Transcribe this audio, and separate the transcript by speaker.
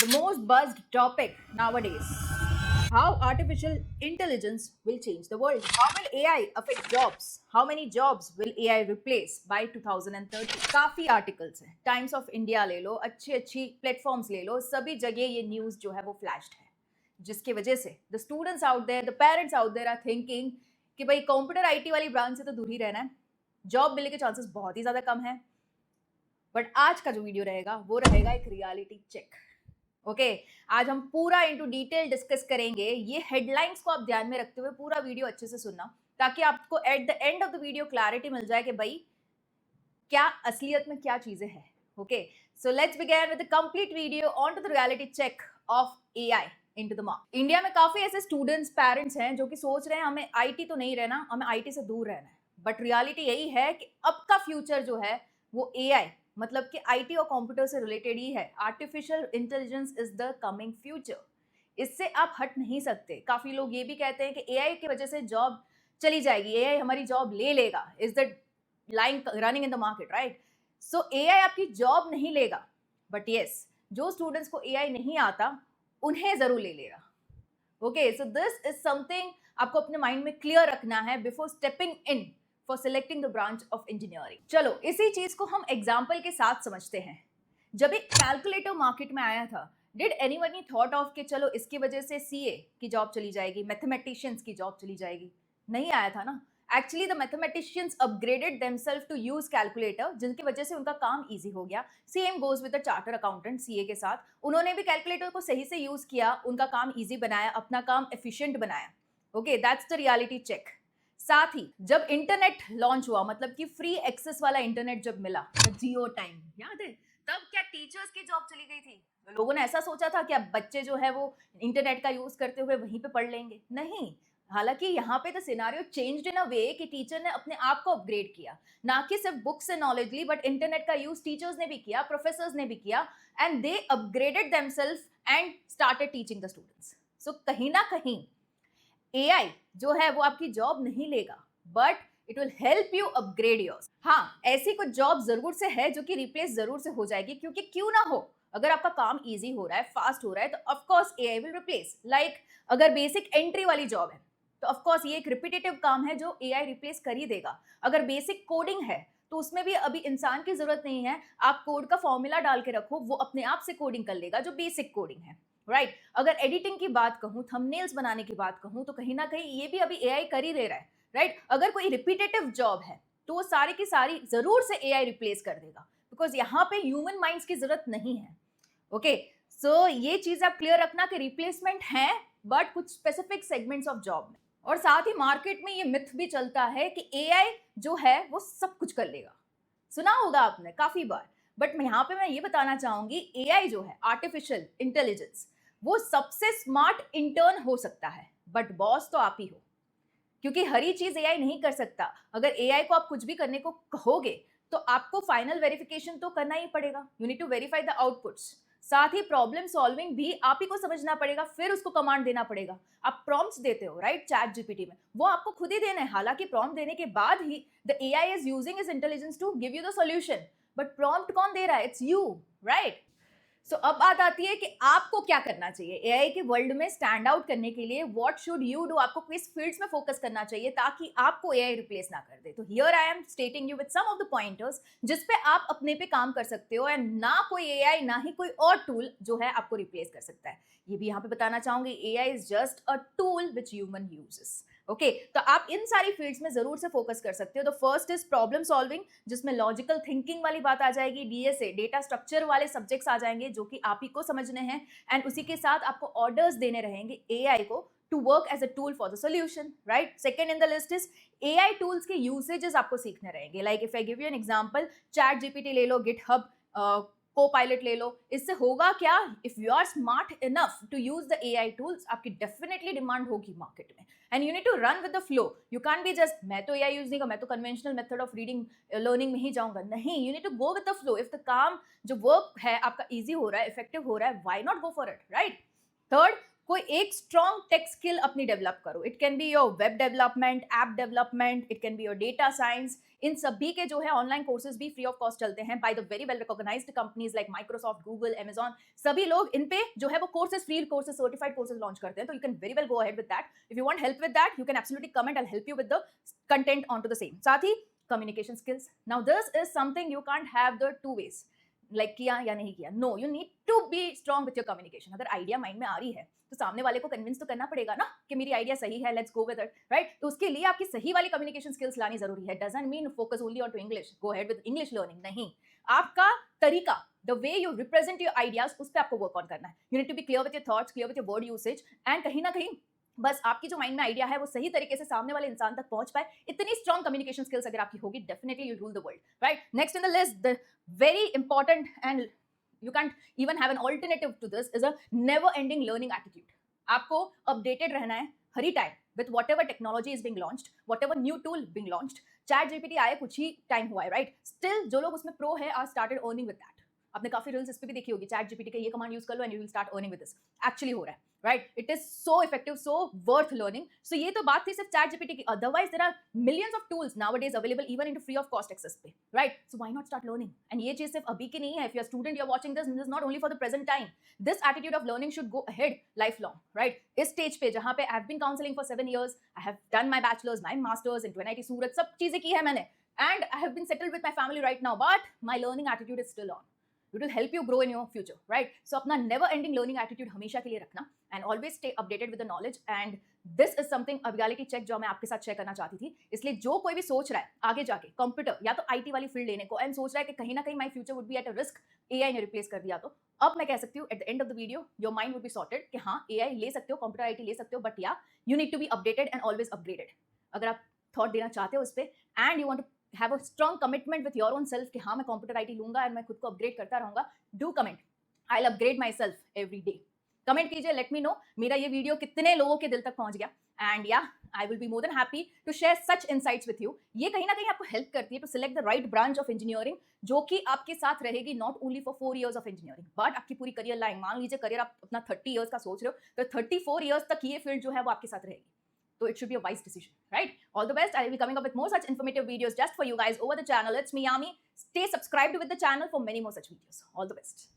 Speaker 1: The most buzzed topic nowadays. How artificial intelligence will change the world. How will AI affect jobs? How many jobs will AI replace by 2030? काफी articles हैं. Times of India ले लो, अच्छी अच्छी platforms ले लो, सभी जगह ये news जो है वो फ्लैश्ड है, जिसकी वजह से the students out there, the parents out there are thinking कि भाई कंप्यूटर आईटी वाली ब्रांच से तो दूर ही रहना है, जॉब मिलने के चांसेस बहुत ही ज्यादा कम है. बट आज का जो वीडियो रहेगा वो रहेगा एक रियलिटी चेक. ओके, आज हम पूरा इनटू डिटेल डिस्कस करेंगे. ये हेडलाइंस को आप ध्यान में रखते हुए पूरा वीडियो अच्छे से सुनना, ताकि आपको at the end of the video clarity मिल जाए कि भाई क्या असलियत में क्या चीजें हैं. Okay, so let's begin with the complete video on to the reality check of AI into the market. India में काफी ऐसे स्टूडेंट्स, पेरेंट्स हैं जो कि सोच रहे हैं हमें आईटी तो नहीं रहना, हमें आईटी से दूर रहना है. बट रियलिटी यही है कि अब का फ्यूचर जो है वो एआई, मतलब कि आईटी और कंप्यूटर से रिलेटेड ही है. Artificial intelligence is the coming future. इससे आप हट नहीं सकते. काफी लोग ये भी कहते हैं कि एआई की वजह से जॉब चली जाएगी, एआई हमारी जॉब ले लेगा. Is the line running in the market, right? So AI आपकी जॉब नहीं लेगा, बट यस, जो स्टूडेंट्स को एआई नहीं आता उन्हें जरूर ले लेगा. Okay, so this is something आपको अपने माइंड में क्लियर रखना है before stepping in for selecting the branch of engineering. चलो इसी चीज को हम एग्जाम्पल के साथ समझते हैं. जब एक कैलकुलेटर मार्केट में आया था, डिड एनीवन थॉट ऑफ कि चलो इसकी वजह से सीए की जॉब चली जाएगी, मैथमेटिशियंस की जॉब चली जाएगी? नहीं आया था ना. Actually the mathematicians upgraded themselves to use calculator, जिनकी वजह से उनका काम इजी हो गया. Same goes with the charter accountant CA के साथ. उन्होंने भी कैलकुलेटर को सही से यूज किया, उनका काम इजी बनाया, अपना काम एफिशिएंट बनाया. Okay, that's the reality check. साथ ही जब इंटरनेट लॉन्च हुआ, मतलब कि फ्री एक्सेस वाला इंटरनेट जब मिला, जियो टाइम याद है, तब क्या टीचर्स की जॉब चली गई थी? लोगों ने ऐसा सोचा था कि अब बच्चे जो है वो इंटरनेट का यूज करते हुए वहीं पे पढ़ लेंगे. नहीं, हालांकि यहाँ पे तो सिनारियो चेंज्ड इन अ वे कि टीचर ने अपने आप को अपग्रेड किया. ना कि सिर्फ बुक्स से नॉलेज ली, बट इंटरनेट का यूज टीचर्स ने भी किया, प्रोफेसर्स ने भी किया, and they upgraded themselves and started teaching the students. So कहीं ना कहीं एआई जो है वो आपकी जॉब नहीं लेगा, but it will help you upgrade yours. हाँ, ऐसी कुछ जॉब जरूर से है जो कि रिप्लेस जरूर से हो जाएगी, क्योंकि क्यों ना हो, अगर आपका काम इजी हो रहा है, फास्ट हो रहा है, तो of course AI will replace. Like अगर बेसिक एंट्री वाली जॉब है तो ऑफ कोर्स ये एक रिपीटेटिव काम है जो एआई रिप्लेस कर ही देगा. अगर बेसिक कोडिंग है तो उसमें भी अभी इंसान की जरूरत नहीं है. आप कोड का फॉर्मूला डाल के रखो, वो अपने आप से कोडिंग कर लेगा, जो बेसिक कोडिंग है, राइट? अगर एडिटिंग की बात कहूं, थंबनेल्स बनाने की बात कहूं, तो कहीं ना कहीं ये भी अभी एआई कर ही ले रहा है, राइट? अगर कोई रिपीटेटिव जॉब है तो वो सारी की सारी जरूर से एआई रिप्लेस कर देगा, बिकॉज यहाँ पे ह्यूमन माइंड्स की जरूरत नहीं है. ओके, सो ये चीज आप क्लियर रखना कि रिप्लेसमेंट है, बट कुछ स्पेसिफिक सेगमेंट्स ऑफ जॉब में. और साथ ही मार्केट में ये मिथ भी चलता है कि एआई जो है वो सब कुछ कर लेगा. सुना होगा आपने काफी बार, बट यहाँ पे मैं ये बताना चाहूंगी, एआई जो है, आर्टिफिशियल इंटेलिजेंस, वो सबसे स्मार्ट इंटर्न हो सकता है, बट बॉस तो आप ही हो. क्योंकि हर ही चीज एआई नहीं कर सकता. अगर एआई को आप कुछ भी करने को कहोगे तो आपको फाइनल वेरिफिकेशन तो करना ही पड़ेगा. You need to verify the outputs. साथ ही प्रॉब्लम सॉल्विंग भी आप ही को समझना पड़ेगा, फिर उसको कमांड देना पड़ेगा. आप प्रॉम्प्ट्स देते हो, राइट? चैट जीपीटी में वो आपको खुद ही देना है. हालांकि प्रॉम्प्ट देने के बाद ही the AI is using his intelligence to give you the solution, but prompt कौन दे रहा है? It's you, right? सो अब बात आती है कि आपको क्या करना चाहिए एआई के वर्ल्ड में स्टैंड आउट करने के लिए. What should you do? आपको किस फील्ड्स में फोकस करना चाहिए ताकि आपको एआई रिप्लेस ना कर दे. तो here I am stating you with some of the pointers जिस पे आप अपने पे काम कर सकते हो, एंड ना कोई एआई ना ही कोई और टूल जो है आपको रिप्लेस कर सकता है. ये भी यहाँ पे बताना चाहूंगी, AI is just a tool which human uses. Okay, तो आप इन सारी फील्ड्स में जरूर से फोकस कर सकते हो. The first is problem solving, जिसमें लॉजिकल थिंकिंग वाली बात आ जाएगी. डीएसए, डेटा स्ट्रक्चर वाले सब्जेक्ट्स आ जाएंगे जो कि आप ही को समझने हैं, एंड उसी के साथ आपको ऑर्डर्स देने रहेंगे एआई को to work as a tool for the solution, right? Second in the list is AI tools के यूसेजेस आपको सीखने रहेंगे. Like if I give you an example, ChatGPT ले लो, गिटहब को पायलट ले लो. इससे होगा क्या? If you are smart enough to use the AI tools, आपकी डेफिनेटली डिमांड होगी मार्केट में, and you need to run with the flow. You can be just मैं तो एआई यूज नहीं करूंगा, मैं तो conventional method of reading learning में ही जाऊंगा. नहीं, you need to go with the flow. If the काम जो वर्क है आपका इजी हो रहा है, इफेक्टिव हो रहा है, why not go for it, right? Third, कोई एक स्ट्रॉन्ग टेक स्किल अपनी डेवलप करो. It can be your web development, app development, it can be your data science. इन सभी के जो है ऑनलाइन कोर्सेज भी फ्री ऑफ कॉस्ट चलते हैं by the very well recognised companies like Microsoft, Google, Amazon. सभी लोग इन पे जो है वो courses, free courses, certified courses launch करते हैं. तो you can very well go ahead with that. If you want help with that, you can absolutely comment. I help you with the content on to the same. साथ ही communication skills. Now this is something you can't have the two ways, like किया या नहीं किया. No, you need to be strong with your communication. अगर idea mind में आ रही है तो सामने वाले को कन्विंस तो करना पड़ेगा ना कि मेरी आइडिया सही है, let's go with it, right. तो उसके लिए आपकी सही वाली कम्युनिकेशन स्किल्स लानी जरूरी है. Doesn't mean focus only on to English, go ahead with English learning. नहीं, आपका तरीका, the way you represent your ideas, उस पर आपको वर्क ऑन करना है. You need to be clear with your thoughts, clear with your word usage, and कहीं ना कहीं बस आपकी जो माइंड में आइडिया है वो सही तरीके से सामने वाले इंसान तक पहुंच पाए. इतनी स्ट्रॉन्ग कम्युनिकेशन स्किल्स अगर आपकी होगी, definitely you rule the world, right. Next in the list, the very important and you can't even have an alternative to this is a never ending learning attitude. आपको updated रहना है हर time with whatever technology is being launched, whatever new tool being launched. Chat GPT आए कुछ ही time हुआ है, right. Still जो लोग उसमें प्रो है are started earning with that. आपने काफी रील्स इस पे भी देखी होगी, चैट जीपीटी का ये कमांड यूज कर लो and you will start earning with this. Actually हो रहा है, right. It is so effective, so worth learning. So ये तो बात थी सिर्फ चैट जीपीटी की. Otherwise there are millions of tools nowadays available even into free of cost access पे, right. So why not start learning. And ये चीज सिर्फ अभी की नहीं है. If you are student, you are watching this, is not only for the present time. This attitude of learning should go ahead life long, right. इस stage पे जहां पे I have been counselling for 7 years, I have done my bachelors, my masters in NIT Surat, सब चीजें की है मैंने, and I have been settled with my family right now, but my learning attitude is still on. It will help you grow in your future, right? So अपना never ending learning attitude हमेशा के लिए रखना, and always stay updated with the knowledge. And this is something a reality check जो मैं आपके साथ share करना चाहती थी. इसलिए जो कोई भी सोच रहा है आगे जाके कंप्यूटर या तो आईटी वाली फील्ड लेने को, एंड सोच रहा है कि कहीं ना कहीं my future would be at a risk, AI ने रिप्लेस कर दिया, तो अब मैं कह सकती हूँ eight the end of the video your mind would be sorted कि हाँ, एआई ले सकते हो, कंप्यूटर आईटी ले सकते हो, but yeah you need to be updated and always upgraded. अगर आप थॉट देना चाहते हो उस पर, and you want to have a strong commitment with your own self कि हाँ मैं कंप्यूटर आईटी लूंगा एंड मैं खुद को अपग्रेड करता रहूंगा, do comment. I will upgrade my self every day. Comment कीजिए, लेट मी नो मेरा ये वीडियो कितने लोगों के दिल तक पहुंच गया. And yeah I will be more than happy to share such insights with you. ये कहीं ना कहीं आपको हेल्प करती है to select the right branch of engineering, जो कि आपके साथ रहेगी not only for 4 years of engineering, but आपकी पूरी करियर लाइन. मान लीजिए करियर आप अपना 30 years का सोच रहे हो, तो 34 years तक ये फील्ड जो है वो आपके साथ रहेगी. So it should be a wise decision, right? All the best. I will be coming up with more such informative videos just for you guys over the channel. It's me, Yami. Stay subscribed with the channel for many more such videos. All the best.